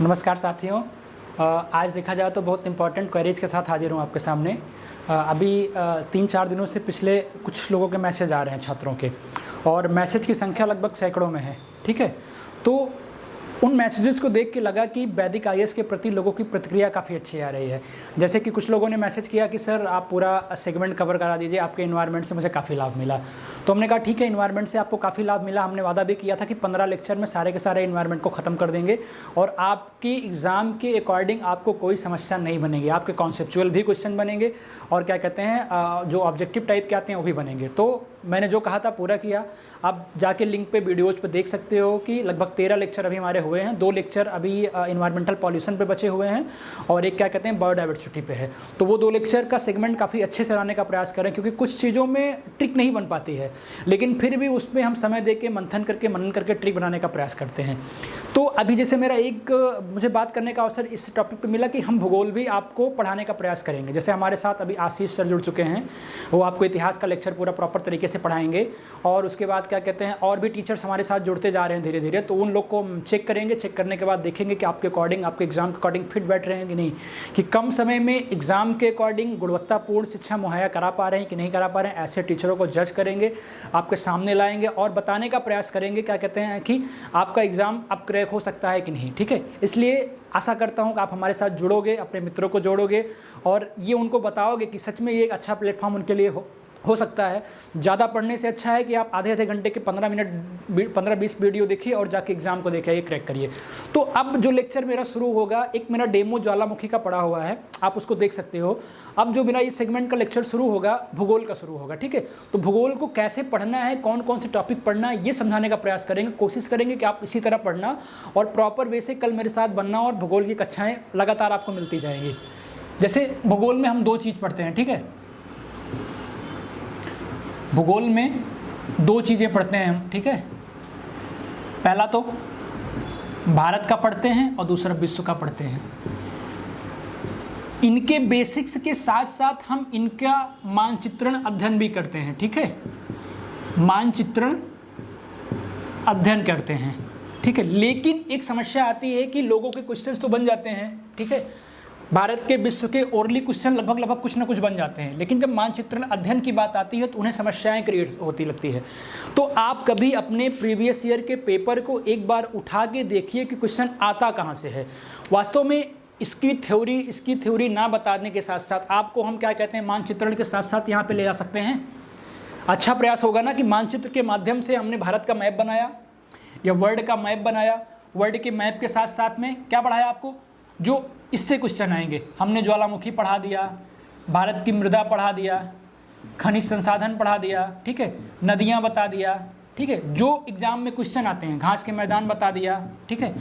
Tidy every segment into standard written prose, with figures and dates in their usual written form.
नमस्कार साथियों। आज देखा जाए तो बहुत इंपॉर्टेंट क्वेरीज के साथ हाजिर हूँ आपके सामने। अभी 3-4 दिनों से पिछले कुछ लोगों के मैसेज आ रहे हैं छात्रों के, और मैसेज की संख्या लगभग सैकड़ों में है। ठीक है, तो उन मैसेजेस को देख के लगा कि वैदिक आईएएस के प्रति लोगों की प्रतिक्रिया काफ़ी अच्छी आ रही है। जैसे कि कुछ लोगों ने मैसेज किया कि सर आप पूरा सेगमेंट कवर करा दीजिए, आपके इन्वायरमेंट से मुझे काफ़ी लाभ मिला। तो हमने कहा ठीक है, इन्वायरमेंट से आपको काफ़ी लाभ मिला। हमने वादा भी किया था कि 15 लेक्चर में सारे के सारे इन्वायरमेंट को ख़त्म कर देंगे और आपकी एग्ज़ाम के अकॉर्डिंग आपको कोई समस्या नहीं बनेगी। आपके कॉन्सेप्चुअल भी क्वेश्चन बनेंगे और क्या कहते हैं जो ऑब्जेक्टिव टाइप के आते हैं वो भी बनेंगे। तो मैंने जो कहा था पूरा किया। आप जाके लिंक पे वीडियोज़ पे देख सकते हो कि लगभग 13 लेक्चर अभी हमारे हुए हैं। 2 लेक्चर अभी इन्वायरमेंटल पॉल्यूशन पे बचे हुए हैं और एक क्या कहते हैं बायोडाइवर्सिटी पे है। तो वो 2 लेक्चर का सेगमेंट काफ़ी अच्छे से लाने का प्रयास करें, क्योंकि कुछ चीज़ों में ट्रिक नहीं बन पाती है, लेकिन फिर भी उसमें हम समय दे के मनन करके ट्रिक बनाने का प्रयास करते हैं। तो अभी जैसे मेरा मुझे बात करने का अवसर इस टॉपिक पर मिला कि हम भूगोल भी आपको पढ़ाने का प्रयास करेंगे। जैसे हमारे साथ अभी आशीष सर जुड़ चुके हैं, वो आपको इतिहास का लेक्चर पूरा प्रॉपर तरीके से पढ़ाएंगे। और उसके बाद क्या कहते हैं और भी टीचर्स हमारे साथ जुड़ते जा रहे हैं धीरे धीरे। तो उन लोग को चेक करेंगे, चेक करने के बाद देखेंगे कि आपके अकॉर्डिंग, आपके एग्जाम के अकॉर्डिंग फिट बैठ रहे हैं कि नहीं, कि कम समय में एग्जाम के अकॉर्डिंग गुणवत्तापूर्ण शिक्षा मुहैया करा पा रहे हैं कि नहीं करा पा रहे हैं। ऐसे टीचरों को जज करेंगे, आपके सामने लाएंगे और बताने का प्रयास करेंगे क्या कहते हैं कि आपका एग्जाम अब क्रैक हो सकता है कि नहीं। ठीक है, इसलिए आशा करता हूं कि आप हमारे साथ जुड़ोगे, अपने मित्रों को जोड़ोगे और ये उनको बताओगे कि सच में ये एक अच्छा प्लेटफॉर्म उनके लिए हो सकता है। ज़्यादा पढ़ने से अच्छा है कि आप आधे घंटे के 15-20 वीडियो देखिए और जाके एग्जाम को देखिए, क्रैक करिए। तो अब जो लेक्चर मेरा शुरू होगा, एक मेरा डेमो ज्वालामुखी का पड़ा हुआ है, आप उसको देख सकते हो। अब जो मेरा इस सेगमेंट का लेक्चर शुरू होगा भूगोल का शुरू होगा। ठीक है, तो भूगोल को कैसे पढ़ना है, कौन कौन से टॉपिक पढ़ना है, ये समझाने का प्रयास करेंगे। कोशिश करेंगे कि आप इसी तरह पढ़ना और प्रॉपर वे से कल मेरे साथ बनना, और भूगोल की कक्षाएँ लगातार आपको मिलती जाएंगी। जैसे भूगोल में हम 2 चीज़ पढ़ते हैं। ठीक है, भूगोल में 2 चीज़ें पढ़ते हैं हम। ठीक है, पहला तो भारत का पढ़ते हैं और दूसरा विश्व का पढ़ते हैं। इनके बेसिक्स के साथ साथ हम इनका मानचित्रण अध्ययन भी करते हैं। ठीक है, मानचित्रण अध्ययन करते हैं। ठीक है, लेकिन एक समस्या आती है कि लोगों के क्वेश्चंस तो बन जाते हैं। ठीक है, भारत के विश्व के ओरली क्वेश्चन लगभग कुछ ना कुछ बन जाते हैं, लेकिन जब मानचित्रण अध्ययन की बात आती है तो उन्हें समस्याएं क्रिएट होती लगती है। तो आप कभी अपने प्रीवियस ईयर के पेपर को एक बार उठा के देखिए कि क्वेश्चन आता कहाँ से है। वास्तव में इसकी थ्योरी ना बताने के साथ साथ आपको हम क्या कहते हैं, मानचित्रण के साथ साथ यहाँ पर ले जा सकते हैं। अच्छा प्रयास होगा ना कि मानचित्र के माध्यम से हमने भारत का मैप बनाया या वर्ल्ड का मैप बनाया। वर्ल्ड के मैप के साथ साथ में क्या पढ़ाया आपको, जो इससे क्वेश्चन आएंगे। हमने ज्वालामुखी पढ़ा दिया, भारत की मृदा पढ़ा दिया, खनिज संसाधन पढ़ा दिया। ठीक है, नदियाँ बता दिया। ठीक है, जो एग्जाम में क्वेश्चन आते हैं, घास के मैदान बता दिया। ठीक है,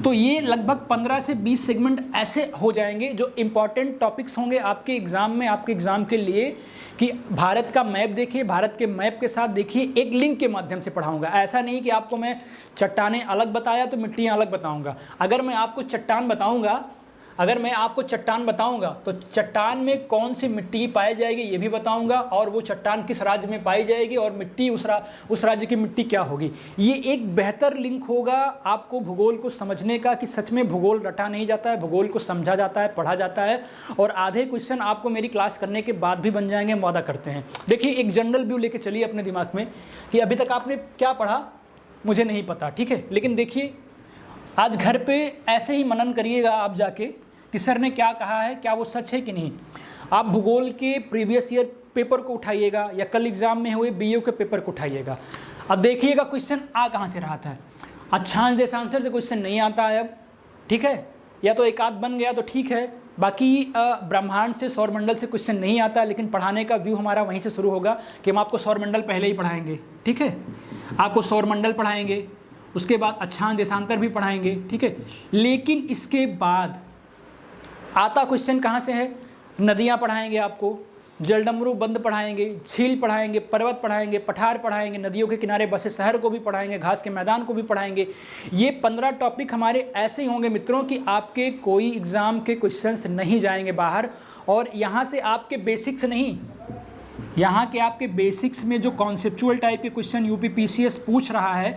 तो ये लगभग 15 से 20 सेगमेंट ऐसे हो जाएंगे जो इंपॉर्टेंट टॉपिक्स होंगे आपके एग्जाम में, आपके एग्जाम के लिए, कि भारत का मैप देखिए, भारत के मैप के साथ देखिए, एक लिंक के माध्यम से पढ़ाऊंगा। ऐसा नहीं कि आपको मैं चट्टानें अलग बताया तो मिट्टियाँ अलग बताऊंगा। अगर मैं आपको चट्टान बताऊंगा तो चट्टान में कौन सी मिट्टी पाई जाएगी ये भी बताऊंगा, और वो चट्टान किस राज्य में पाई जाएगी और मिट्टी उस राज्य की मिट्टी क्या होगी। ये एक बेहतर लिंक होगा आपको भूगोल को समझने का, कि सच में भूगोल रटा नहीं जाता है, भूगोल को समझा जाता है, पढ़ा जाता है, और आधे क्वेश्चन आपको मेरी क्लास करने के बाद भी बन जाएंगे, हम वादा करते हैं। देखिए, एक जनरल व्यू लेके चलिए अपने दिमाग में कि अभी तक आपने क्या पढ़ा मुझे नहीं पता। ठीक है, लेकिन देखिए आज घर पे ऐसे ही मनन करिएगा आप जाके कि सर ने क्या कहा है, क्या वो सच है कि नहीं। आप भूगोल के प्रीवियस ईयर पेपर को उठाइएगा या कल एग्जाम में हुए बीओ के पेपर को उठाइएगा। अब देखिएगा क्वेश्चन आ कहाँ से रहा था। अक्षांश देशांतर से क्वेश्चन नहीं आता है अब। ठीक है, या तो एक आध बन गया तो ठीक है, बाकी ब्रह्मांड से, सौरमंडल से क्वेश्चन नहीं आता। लेकिन पढ़ाने का व्यू हमारा वहीं से शुरू होगा कि हम आपको सौरमंडल पहले ही पढ़ाएंगे। ठीक है, आपको सौरमंडल पढ़ाएंगे, उसके बाद अक्षांश देशांतर भी पढ़ाएंगे। ठीक है, लेकिन इसके बाद आता क्वेश्चन कहाँ से है, नदियाँ पढ़ाएंगे आपको, जलडमरू बंद पढ़ाएंगे, झील पढ़ाएंगे, पर्वत पढ़ाएंगे, पठार पढ़ाएंगे, नदियों के किनारे बसे शहर को भी पढ़ाएंगे, घास के मैदान को भी पढ़ाएंगे। ये 15 टॉपिक हमारे ऐसे ही होंगे मित्रों कि आपके कोई एग्ज़ाम के क्वेश्चंस नहीं जाएंगे बाहर। और यहाँ से आपके बेसिक्स नहीं, यहाँ के आपके बेसिक्स में जो कॉन्सेप्चुअल टाइप के क्वेश्चन यूपी पीसीएस पूछ रहा है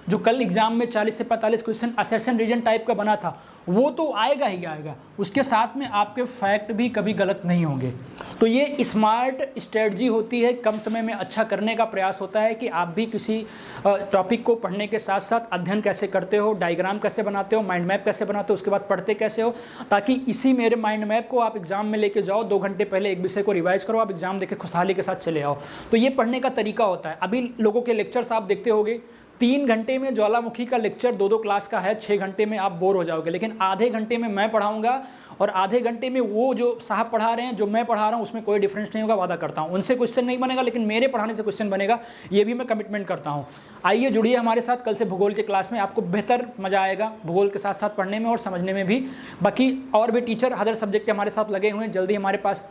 जो कल एग्जाम में 40 से 45 क्वेश्चन असर्शन रीजन टाइप का बना था वो तो आएगा ही आएगा, उसके साथ में आपके फैक्ट भी कभी गलत नहीं होंगे। तो ये स्मार्ट स्ट्रेटजी होती है, कम समय में अच्छा करने का प्रयास होता है कि आप भी किसी टॉपिक को पढ़ने के साथ साथ अध्ययन कैसे करते हो, डायग्राम कैसे बनाते हो, माइंड मैप कैसे बनाते हो, उसके बाद पढ़ते कैसे हो, ताकि इसी मेरे माइंड मैप को आप एग्जाम में लेके जाओ, 2 घंटे पहले एक विषय को रिवाइज करो, आप एग्जाम देके खुशहाली के साथ चले आओ। तो ये पढ़ने का तरीका होता है। अभी लोगों के लेक्चर्स आप देखते होंगे, 3 घंटे में ज्वालामुखी का लेक्चर 2-2 क्लास का है, 6 घंटे में आप बोर हो जाओगे। लेकिन आधे घंटे में मैं पढ़ाऊंगा और आधे घंटे में वो जो साहब पढ़ा रहे हैं, जो मैं पढ़ा रहा हूँ, उसमें कोई डिफरेंस नहीं होगा, वादा करता हूँ। उनसे क्वेश्चन नहीं बनेगा लेकिन मेरे पढ़ाने से क्वेश्चन बनेगा, ये भी मैं कमिटमेंट करता हूँ। आइए जुड़िए हमारे साथ कल से भूगोल के क्लास में, आपको बेहतर मजा आएगा भूगोल के साथ साथ पढ़ने में और समझने में भी। बाकी और भी टीचर अदर सब्जेक्ट के हमारे साथ लगे हुए हैं। जल्दी हमारे पास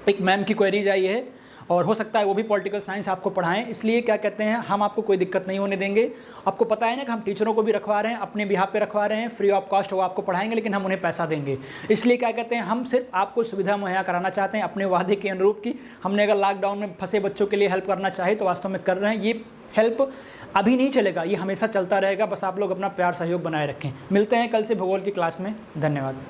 एक मैम की क्वेरीज आई है और हो सकता है वो भी पॉलिटिकल साइंस आपको पढ़ाएं, इसलिए क्या कहते हैं हम आपको कोई दिक्कत नहीं होने देंगे। आपको पता है ना कि हम टीचरों को भी रखवा रहे हैं, अपने बिहाफ पे रखवा रहे हैं, फ्री ऑफ कॉस्ट वो आपको पढ़ाएंगे, लेकिन हम उन्हें पैसा देंगे। इसलिए क्या कहते हैं हम सिर्फ आपको सुविधा मुहैया कराना चाहते हैं अपने वादे के अनुरूप की हमने अगर लॉकडाउन में फंसे बच्चों के लिए हेल्प करना चाहे तो वास्तव में कर रहे हैं। ये हेल्प अभी नहीं चलेगा, ये हमेशा चलता रहेगा, बस आप लोग अपना प्यार सहयोग बनाए रखें। मिलते हैं कल से भूगोल की क्लास में, धन्यवाद।